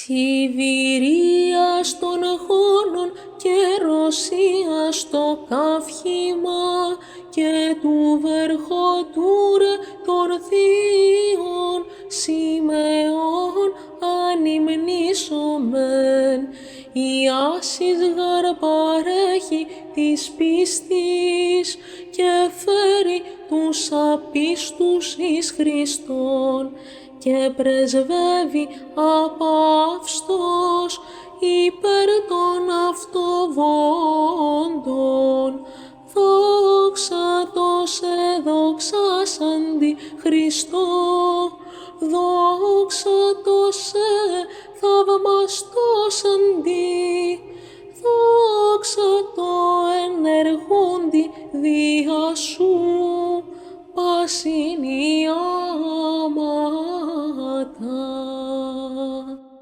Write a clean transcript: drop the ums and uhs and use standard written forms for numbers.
Σιβηρίας των χώνων και Ρωσίας το καύχημα και του βερχοτούρε των θείων Σιμεών ανυμνήσομεν. Η άσης γαρ παρέχει της πίστης και φέρει τους απίστους εις Χριστόν και πρεσβεύει απαύστος υπέρ των αυτοβόντων. Δόξα τω σε δοξάσαντι Χριστό, δόξα τω σε θαυμαστώσαντι, δόξα τω ενεργούντι δια σου πάσιν ιάματα.